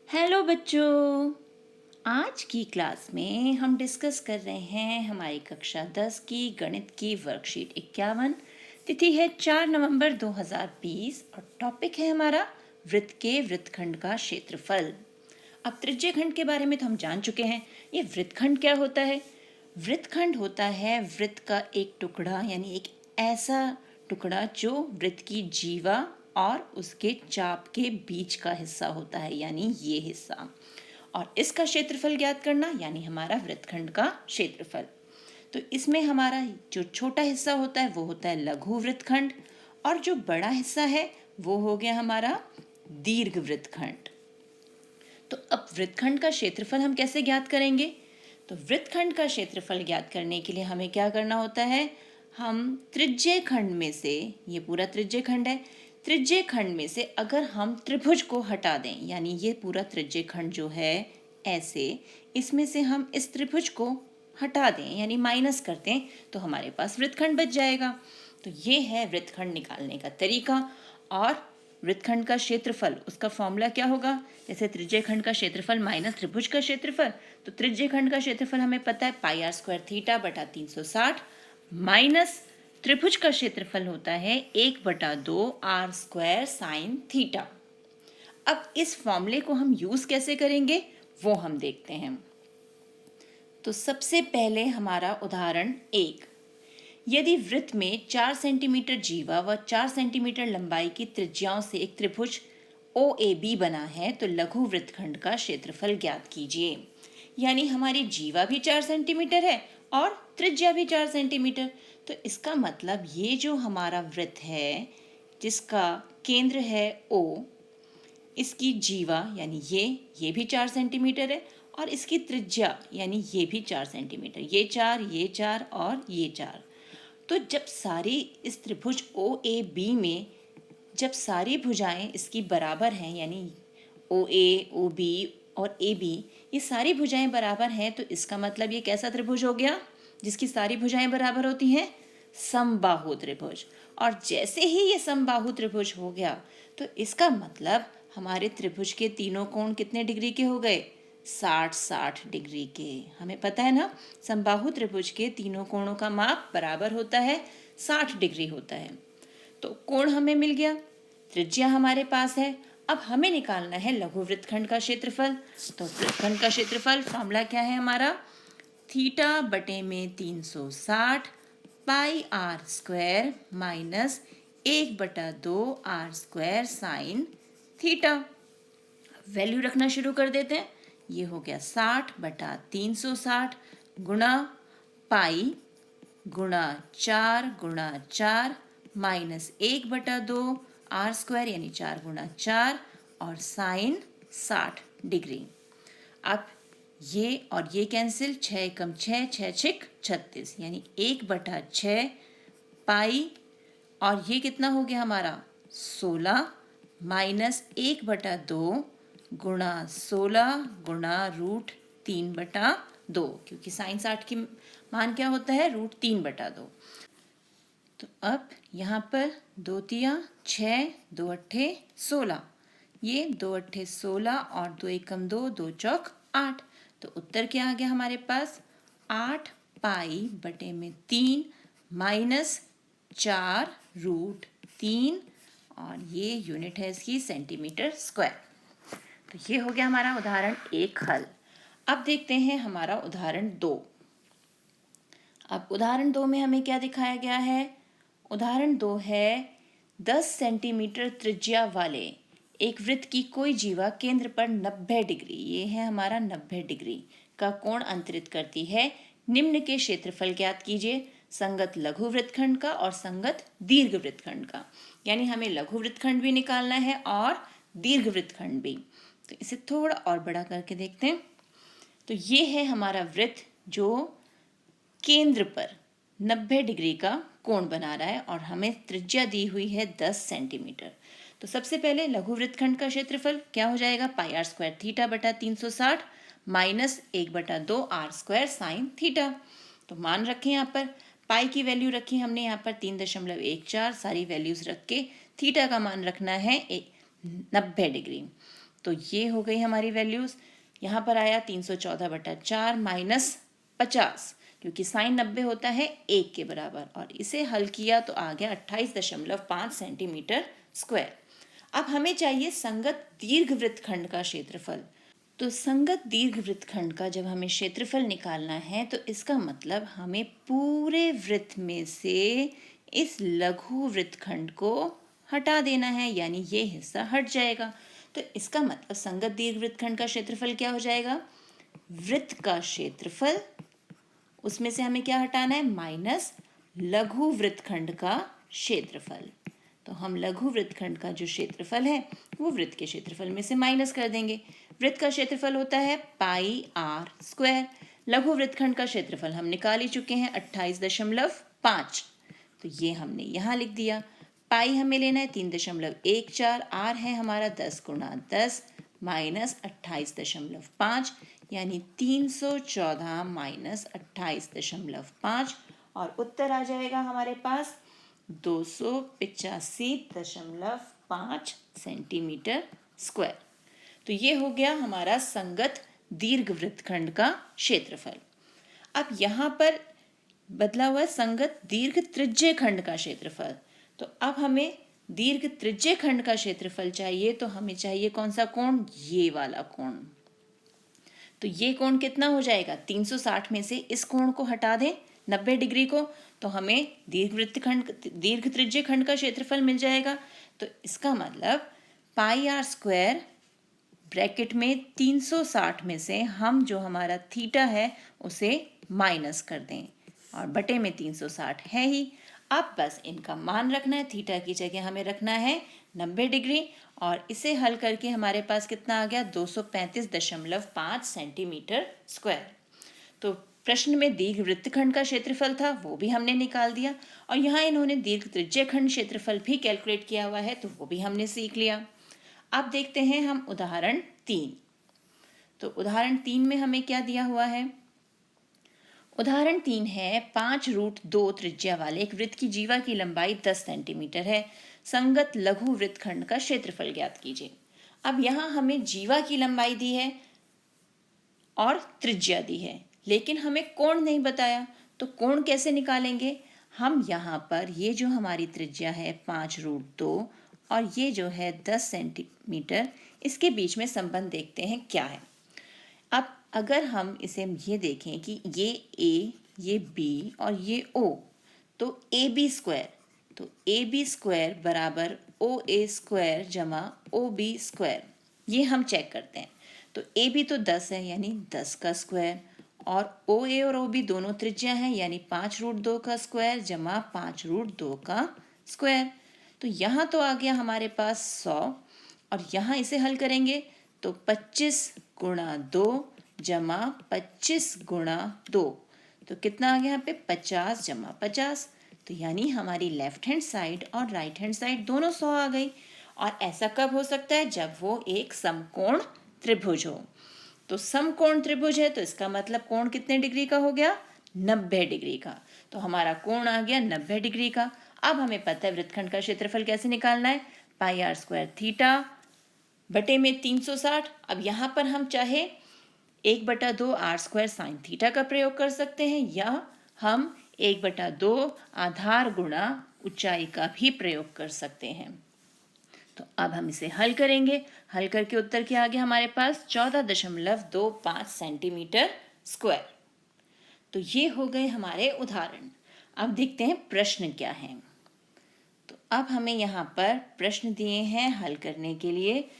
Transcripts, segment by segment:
Hello बच्चों। आज की क्लास में हम डिस्कस कर रहे हैं हमारी कक्षा 10 की गणित की वर्कशीट 51। तिथि है 4 नवंबर 2020 और टॉपिक है हमारा वृत्त के वृत्तखंड का क्षेत्रफल। अब त्रिज्यखंड के बारे में तो हम जान चुके हैं। ये वृत्तखंड क्या होता है? वृत्तखंड होता है वृत्त का एक टुकड़ा, यानी एक ऐसा टुकड़ा जो वृत्त की जीवा और उसके चाप के बीच का हिस्सा होता है, यानी ये हिस्सा। और इसका क्षेत्रफल ज्ञात करना यानी हमारा वृत्तखंड का क्षेत्रफल। तो इसमें हमारा जो छोटा हिस्सा होता है वो होता है लघु वृत्तखंड, और जो बड़ा हिस्सा है वो हो गया हमारा दीर्घ वृत्तखंड। तो अब वृत्तखंड का क्षेत्रफल हम कैसे ज्ञात करेंगे? तो वृत्तखंड का क्षेत्रफल ज्ञात करने के लिए हमें क्या करना होता है? हम त्रिज्य खंड में से, ये पूरा त्रिज्य खंड है, त्रिज्य खंड में से अगर हम त्रिभुज को हटा दें, यानी ये पूरा त्रिज्य खंड जो है ऐसे, इसमें से हम इस त्रिभुज को हटा दें यानी माइनस कर दें, तो हमारे पास वृत्तखंड बच जाएगा। तो ये है वृत्तखंड निकालने का तरीका। और वृत्तखंड का क्षेत्रफल, उसका फॉर्मूला क्या होगा? जैसे त्रिज्यखंड का क्षेत्रफल माइनस त्रिभुज का क्षेत्रफल, तो त्रिज्यखंड का क्षेत्रफल हमें पता है पाई आर स्क्वायर थीटा बटा 360 माइनस त्रिभुज का क्षेत्रफल होता है 1/2 आर स्क्वायर साइन थीटा। अब इस फॉर्मूले को हम यूज कैसे करेंगे वो हम देखते हैं। तो सबसे पहले हमारा उदाहरण 1। यदि वृत्त में 4 सेंटीमीटर जीवा व 4 सेंटीमीटर लंबाई की त्रिज्याओं से एक त्रिभुज OAB बना है तो लघु वृत्तखंड का क्षेत्रफल ज्ञात कीजिए। यानी हमारी जीवा भी 4 सेंटीमीटर है और त्रिज्या भी 4 सेंटीमीटर। तो इसका मतलब ये जो हमारा वृत्त है जिसका केंद्र है O, इसकी जीवा यानी ये भी 4 सेंटीमीटर है और इसकी त्रिज्या यानी ये भी 4 सेंटीमीटर, ये 4 और ये 4। तो जब सारी इस त्रिभुज OAB में जब सारी भुजाएं इसकी बराबर हैं, यानी OA, OB और AB ये सारी भुजाएं बराबर हैं, तो इसका मतलब ये कैसा त्रिभुज हो गया जिसकी सारी भुजाएं बराबर होती हैं? समबाहु त्रिभुज। और जैसे ही ये समबाहु त्रिभुज हो गया तो इसका मतलब हमारे त्रिभुज के तीनों कोण कितने डिग्री के हो गए? 60-60 डिग्री के। हमें पता है ना, समबाहु त्रिभुज के तीनों कोणों का माप बराबर होता है, 60 डिग्री होता है। तो कोण हमें मिल गया, त्रिज्या हमारे पास है। अब हमें निकालना है लघु वृत्तखंड का क्षेत्रफल। तो वृत्तखंड का क्षेत्रफल फॉर्मूला क्या है हमारा? थीटा बटे में 360 pi r square minus 1/2 r square sine theta. Value रखना शुरू कर देते हैं। ये हो गया 60/360 गुणा पाई गुणा 4 गुणा 4 माइनस 1/2 आर स्क्वायर यानी 4 गुणा 4 और साइन 60 डिग्री। अब ये और ये कैंसिल, 6 कम 6, 6 6 36 यानी 1/6 पाई, और ये कितना हो गया हमारा 16 माइनस 1/2 गुणा 16 गुणा √3/2, क्योंकि साइन 60 की मान क्या होता है? √3/2। तो अब यहाँ पर 2 तिया 6, 2 अट्ठे 16, ये 2 अट्ठे 16 और 2 एकम 2, 2 चौक 8। तो उत्तर क्या आ गया हमारे पास? 8 पाई बटे में 3 माइनस 4√3, और ये यूनिट है इसकी सेंटीमीटर स्क्वायर। तो ये हो गया हमारा उदाहरण 1 हल। अब देखते हैं हमारा उदाहरण 2। अब उदाहरण 2 में हमें क्या दिखाया गया है? उदाहरण 2 है 10 सेंटीमीटर त्रिज्या वाले एक वृत्त की कोई जीवा केंद्र पर 90 डिग्री, ये है हमारा 90 डिग्री का कोण अंतरित करती है। निम्न के क्षेत्रफल ज्ञात कीजिए, संगत लघु वृत्तखंड का और संगत दीर्घ वृत्तखंड का। यानी हमें लघु वृत्तखंड भी निकालना है और दीर्घ वृत्तखंड भी। तो इसे थोड़ा और बड़ा करके देखते हैं। तो ये है हमारा वृत्त जो केंद्र पर 90 डिग्री का कोण बना रहा है और हमें त्रिज्या दी हुई है 10 सेंटीमीटर। तो सबसे पहले लघु वृत्तखंड का क्षेत्रफल क्या हो जाएगा? पाई आर स्क्वायर थीटा बटा 360 minus 1/2 r square sine theta. तो मान रखें यहाँ पर, पाई की वैल्यू रखी हमने यहाँ पर 3.14, सारी वैल्यूज रख के थीटा का मान रखना है 90 डिग्री। तो ये हो गई हमारी वैल्यूज़। यहाँ पर आया 314/4 माइनस 50, क्योंकि साइन 90 होता है 1 के बराबर, और इसे हल किया तो आ गया 28.5 सेंटीमीटर स्क्वायर। अब हमें चाहिए संगत दीर्घवृत्तखंड का क्षेत्रफल। तो संगत दीर्घवृत्तखंड का जब हमें क्षेत्रफल निकालना है तो इसका मतलब हमें पूरे वृत्त में से इस लघु वृत्तखंड को हटा देना है, यानी ये हिस्सा हट जाएगा। तो इसका मतलब संगत दीर्घवृत्तखंड का क्षेत्रफल क्या हो जाएगा? वृत्त का क्षेत्रफल, उसमें से हमें क्या हटाना है? माइनस लघु वृत्तखंड का क्षेत्रफल। तो हम लघु वृत्तखंड का जो क्षेत्रफल है वो वृत्त के क्षेत्रफल में से माइनस कर देंगे। वृत्त का क्षेत्रफल होता है पाई आर स्क्वायर। लघु वृत्तखंड का क्षेत्रफल हम निकाल ही चुके हैं 28.5, तो ये हमने यहाँ लिख दिया। पाई हमें लेना है 3.14, आर है हमारा 10 गुणा 10 माइनस 28.5, यानी 314 माइनस 28.5, और उत्तर आ जाएगा हमारे पास 285.5 सेंटीमीटर स्क्वायर। तो ये हो गया हमारा संगत दीर्घवृत्तखंड का क्षेत्रफल। अब यहाँ पर बदला हुआ संगत दीर्घ त्रिज्य खंड का क्षेत्रफल। तो अब हमें दीर्घ त्रिज्य खंड का क्षेत्रफल चाहिए, तो हमें चाहिए कौन सा कोण? ये वाला कोण। तो ये कोण कितना हो जाएगा? 360 में से इस कोण को हटा दें 90 डिग्री को, तो हमें दीर्घ त्रिज्य खंड का क्षेत्रफल मिल जाएगा। तो इसका मतलब पाई आर स्क्वायर ब्रैकेट में 360 में से हम जो हमारा थीटा है उसे माइनस कर दें, और बटे में 360 है ही। अब बस इनका मान रखना है, थीटा की जगह हमें रखना है 90 डिग्री, और इसे हल करके हमारे पास कितना आ गया? 235.5 सेंटीमीटर स्क्वायर। तो प्रश्न में दीर्घ वृत्तखंड का क्षेत्रफल था, वो भी हमने निकाल दिया, और यहाँ इन्होंने दीर्घ त्रिज्य खंड क्षेत्रफल भी कैलकुलेट किया हुआ है, तो वो भी हमने सीख लिया। अब देखते हैं हम उदाहरण 3। तो उदाहरण 3 में हमें क्या दिया हुआ है? उदाहरण 3 है 5√2 त्रिज्या वाले एक वृत्त की जीवा की लंबाई 10 सेंटीमीटर है। संगत लघु वृत्तखंड का क्षेत्रफल ज्ञात कीजिए। अब यहाँ हमें जीवा की लंबाई दी है और त्रिज्या दी है, लेकिन हमें कोण नहीं बताया, तो कोण कैसे निकालेंगे? हम यहाँ पर ये जो हमारी त्रिज्या है 5√2 और ये जो है 10 सेंटीमीटर, इसके बीच में संबंध देखते हैं क्या है। अब अगर हम इसे ये देखें कि ये ए, ये बी और ये ओ, तो ए बी स्क्वायर, तो ए बी स्क्वायर बराबर ओ ए स्क्वायर जमा ओ बी स्क्वायर, ये हम चेक करते हैं। तो ए बी तो 10 है, यानी 10 का स्क्वायर, और ओ ए और ओ बी दोनों त्रिज्या हैं, यानी 5√2 का स्क्वायर जमा 5√2 का स्क्वायर। तो यहाँ तो आ गया हमारे पास 100, और यहाँ इसे हल करेंगे तो 25 गुणा 2 जमा 25 गुणा 2, तो कितना आ गया यहाँ पे? 50 जमा 50, तो यानी हमारी लेफ्ट हैंड साइड और राइट हैंड साइड दोनों 100 आ गई। और ऐसा कब हो सकता है? जब वो एक समकोण त्रिभुज हो। तो समकोण त्रिभुज है, तो इसका मतलब कोण कितने डिग्री का हो गया? 90 डिग्री का। तो हमारा कोण आ गया 90 डिग्री का। अब हमें पता है वृत्तखंड का क्षेत्रफल कैसे निकालना है? पाई आर स्क्वायर थीटा बटे में 360। अब यहाँ पर हम चाहे 1/2 आर स्क्वायर साइन थीटा का प्रयोग कर सकते हैं, या हम 1/2 आधार गुणा ऊंचाई का भी प्रयोग कर सकते हैं। तो अब हम इसे हल करेंगे। हल करके उत्तर क्या आ गया हमारे पास? 14.25 सेंटीमीटर स्क्वायर। तो ये हो गए हमारे उदाहरण। अब देखते हैं प्रश्न क्या है। तो अब हमें यहाँ पर प्रश्न दिए हैं हल करने के लिए।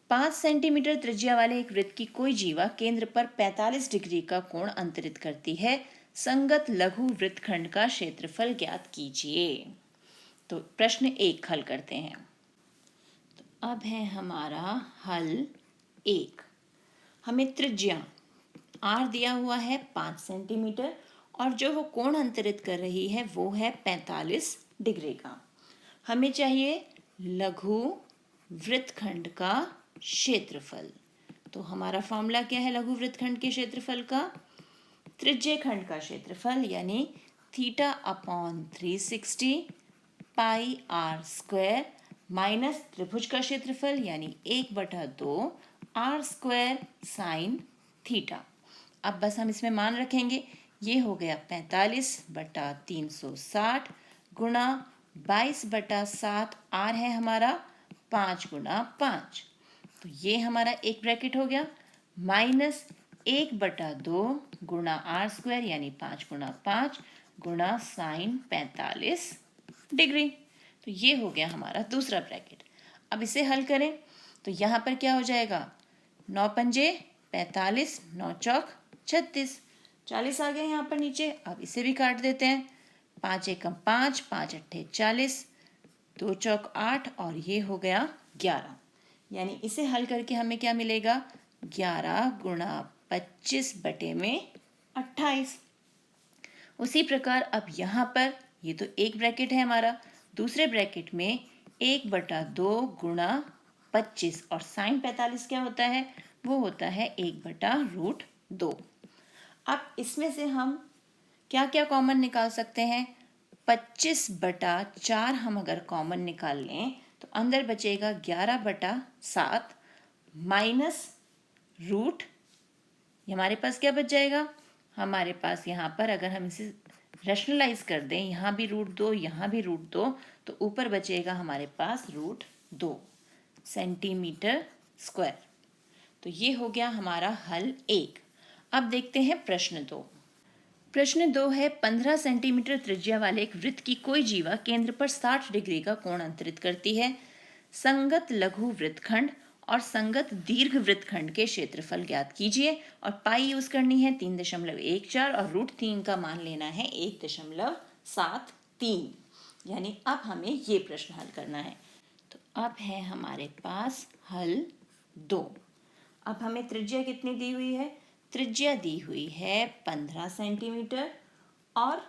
5 सेंटीमीटर त्रिज्या वाले एक वृत्त की कोई जीवा केंद्र पर 45 डिग्री का कोण अंतरित करती है। संगत लघु वृत्तखंड का क्षेत्रफल ज्ञात कीजिए। तो प्रश्न 1 हल करते हैं। तो अब है हमारा हल 1। हमें त्रिज्या आर दिया हुआ है 5 सेंटीमीटर, और जो वो कोण अंतरित कर रही है वो है 45 डिग्री का। हमें चाहिए लघु वृत्तखंड का क्षेत्रफल। तो हमारा फॉर्मूला क्या है लघु वृत्तखंड के क्षेत्रफल का? त्रिज्य खंड का क्षेत्रफल, यानी θ/360 पाई आर स्क्वायर माइनस त्रिभुज का क्षेत्रफल यानी 1/2 आर स्क्वायर साइन थीटा। अब बस हम इसमें मान रखेंगे, ये हो गया 45/360 गुणा 22/7, आर है हमारा 5 गुणा 5, तो ये हमारा एक ब्रैकेट हो गया, माइनस 1/2 गुणा आर स्क्वायर यानी 5 गुणा 5 गुणा साइन 45 डिग्री। तो ये हो गया हमारा दूसरा ब्रैकेट। अब इसे हल करें तो यहाँ पर क्या हो जाएगा, 9 पंजे 45, 9 चौक 36, 40 आ गया यहाँ पर नीचे। अब इसे भी काट देते हैं, 5 एकम 5, 5 अट्ठे 40, 2 चौक 8 और ये हो गया 11। यानी इसे हल करके हमें क्या मिलेगा, 11 गुणा 25/28। उसी प्रकार अब यहाँ पर ये तो एक ब्रैकेट है हमारा, दूसरे ब्रैकेट में 1/2 गुणा 25 और साइन 45 क्या होता है, वो होता है 1/√2। अब इसमें से हम क्या क्या कॉमन निकाल सकते हैं, 25/4 हम अगर कॉमन निकाल लें तो अंदर बचेगा 11/7 माइनस रूट, हमारे पास क्या बच जाएगा, हमारे पास यहाँ पर अगर हम इसे रैशनलाइज कर दें, यहाँ भी √2 यहाँ भी √2, तो ऊपर बचेगा हमारे पास √2 सेंटीमीटर स्क्वायर। तो ये हो गया हमारा हल 1। अब देखते हैं प्रश्न 2। प्रश्न 2 है, 15 सेंटीमीटर त्रिज्या वाले एक वृत्त की कोई जीवा केंद्र पर 60 डिग्री का कोण अंतरित करती है। संगत लघु वृत्तखंड और संगत दीर्घ वृत्तखंड के क्षेत्रफल ज्ञात कीजिए और पाई यूज करनी है 3.14 और √3 का मान लेना है 1.73। यानी अब हमें ये प्रश्न हल करना है। तो अब है हमारे पास हल 2। अब हमें त्रिज्या कितनी दी हुई है, त्रिज्या दी हुई है 15 सेंटीमीटर और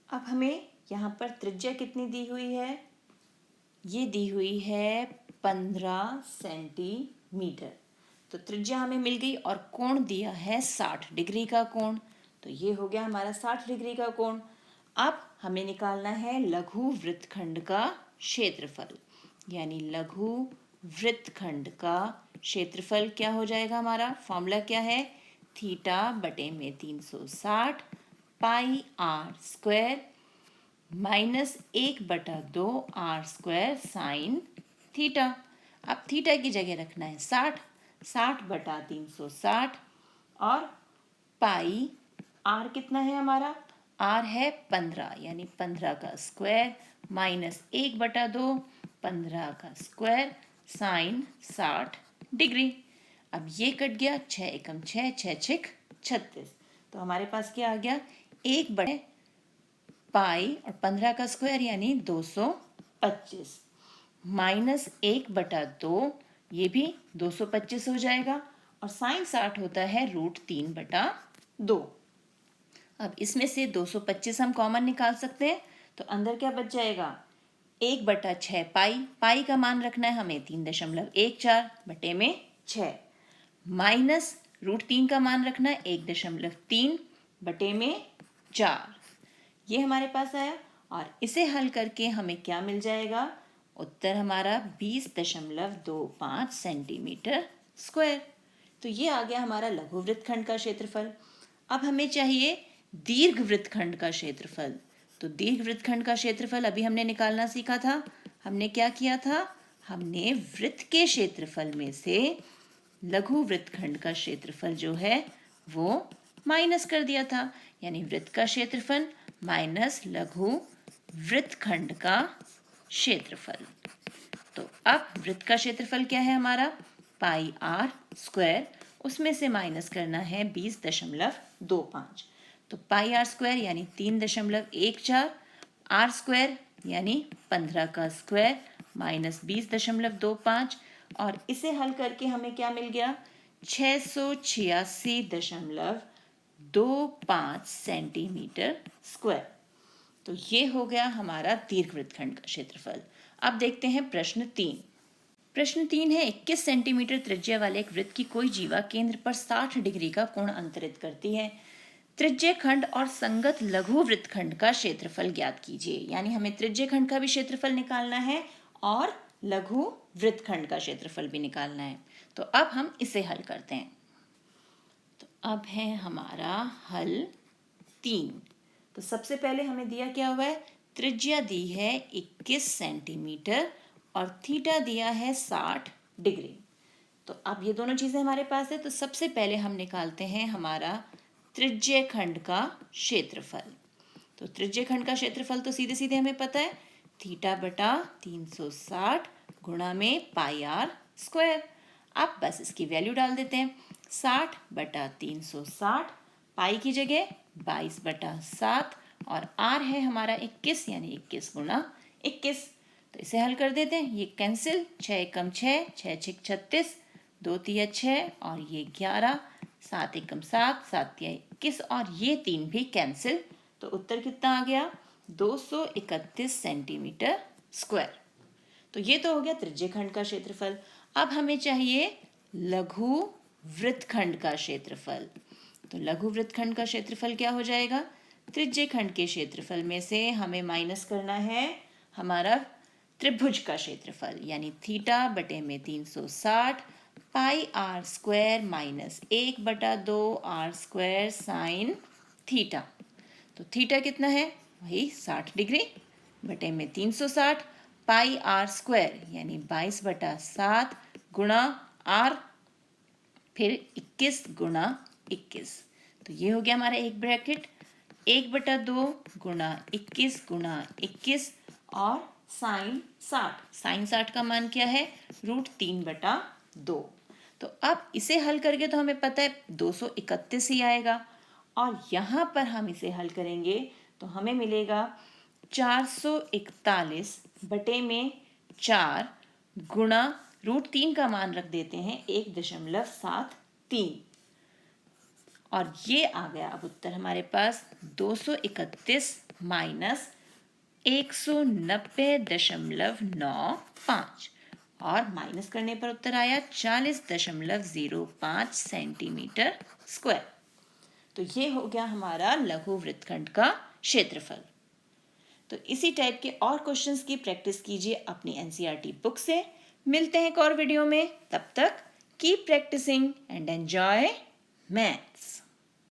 अब हमें यहाँ पर त्रिज्या कितनी दी हुई है, ये दी हुई है 15 सेंटीमीटर। तो त्रिज्या हमें मिल गई और कोण दिया है 60 डिग्री का कोण, तो ये हो गया हमारा 60 डिग्री का कोण। अब हमें निकालना है लघु वृत्तखंड का क्षेत्रफल, यानी लघु वृत्तखंड का क्षेत्रफल क्या हो जाएगा, हमारा फॉर्मूला क्या है, θ/360 pi r square minus 1/2 r square sine theta. अब थीटा की जगह रखना है 60, 60/360 और पाई आर कितना है हमारा, आर है 15 यानी 15 का स्क्वायर माइनस 1/2 15 का स्क्वायर साइन 60 डिग्री। अब ये कट गया, 6 एकम 6, 6 छिक 36, तो हमारे पास क्या आ गया, 1/2 पाई और 15 का स्क्वायर यानी 225 माइनस 1/2, ये भी 225 हो जाएगा और साइन 60 होता है √3/2। अब इसमें से 225 हम कॉमन निकाल सकते हैं, तो अंदर क्या बच जाएगा, 1/6 पाई, पाई का मान रखना है हमें 3.14 बटे में 6 माइनस √3 का मान रखना है 1.3 बटे में 4, ये हमारे पास आया और इसे हल करके हमें क्या मिल जाएगा, उत्तर हमारा 20.25 सेंटीमीटर स्क्वायर। तो ये आ गया हमारा लघु वृत्तखंड का क्षेत्रफल। अब हमें चाहिए दीर्घ वृत्तखंड का क्षेत्रफल। तो दीर्घ वृत्तखंड का क्षेत्रफल अभी हमने निकालना सीखा था। हमने क्या किया था, हमने वृत्त के क्षेत्रफल में से लघु वृत्तखंड का क्षेत्रफल जो है वो माइनस कर दिया था, यानी वृत्त का क्षेत्रफल माइनस लघु वृत्तखंड का क्षेत्रफल। तो अब वृत्त का क्षेत्रफल क्या है हमारा, पाई आर स्क्वायर, उसमें से माइनस करना है 20.25, तो पाई आर स्क्वायर यानी 3.14, आर स्क्वायर यानी 15 का स्क्वायर माइनस 20.25 और इसे हल करके हमें क्या मिल गया, 686.25 सेंटीमीटर स्क्वायर। तो ये हो गया हमारा दीर्घ वृत्तखंड का क्षेत्रफल। अब देखते हैं प्रश्न 3। प्रश्न 3 है, 21 सेंटीमीटर त्रिज्या वाले एक वृत्त की कोई जीवा केंद्र पर 60 डिग्री का कोण अंतरित करती है। त्रिज्यखंड और संगत लघु वृत्तखंड का क्षेत्रफल ज्ञात कीजिए। यानी हमें त्रिज्यखंड का भी क्षेत्रफल निकालना है और लघु वृत्तखंड का क्षेत्रफल भी निकालना है। तो अब हम इसे हल करते हैं। तो अब है हमारा हल 3। तो सबसे पहले हमें दिया क्या हुआ है, त्रिज्या दी है 21 सेंटीमीटर और थीटा दिया है 60 डिग्री। तो अब ये दोनों चीज़ें हमारे पास है। तो सबसे पहले हम निकालते हैं हमारा त्रिज्यखंड का क्षेत्रफल। तो त्रिज्यखंड का क्षेत्रफल तो सीधे सीधे हमें पता है, थीटा बटा 360 गुणा में पाई आर स्क्वायर। अब बस इसकी वैल्यू डाल देते हैं, 60 बटा 360, पाई की जगह 22 बटा 7 और आर है हमारा 21, यानी 21 गुणा 21। तो इसे हल कर देते हैं, ये कैंसिल, 6 एकम 6, 6 6 36, 2 तिया 6 और ये 11, 7 एकम 7, 7 तिया 21 और ये 3 भी कैंसिल। तो उत्तर कितना आ गया, 231 सेंटीमीटर स्क्वायर। तो ये तो हो गया त्रिज्यखंड का क्षेत्रफल। अब हमें चाहिए लघु वृत्तखंड का क्षेत्रफल। तो लघु वृत्तखंड का क्षेत्रफल क्या हो जाएगा, त्रिज्यखंड के क्षेत्रफल में से हमें माइनस करना है हमारा त्रिभुज का क्षेत्रफल, यानी थीटा बटे में 360 पाई आर स्क्वायर माइनस 1 बटा 2 आर स्क्वायर साइन थीटा। तो थीटा कितना है, वही 60 डिग्री बटे में 360 पाई आर स्क्वायर यानी 22 बटा 7 गुणा आर फिर 21 गुणा 21। तो ये हो गया हमारा एक ब्रैकेट, 1 बटा 2 गुणा 21 और साइन 60। साइन 60 का मान क्या है, √3 बटा 2। तो अब इसे हल करके तो हमें पता है 231 ही आएगा और यहाँ पर हम इसे हल करेंगे तो हमें मिलेगा 441 बटे में 4 गुणा √3 का मान रख देते हैं 1.73 और ये आ गया अब उत्तर हमारे पास 231 माइनस 190.95 और माइनस करने पर उत्तर आया 40.05 सेंटीमीटर स्क्वायर। तो ये हो गया हमारा लघु वृत्तखंड का क्षेत्रफल। तो इसी टाइप के और क्वेश्चंस की प्रैक्टिस कीजिए अपनी एनसीईआरटी बुक से। मिलते हैं एक और वीडियो में, तब तक keep practising and enjoy maths.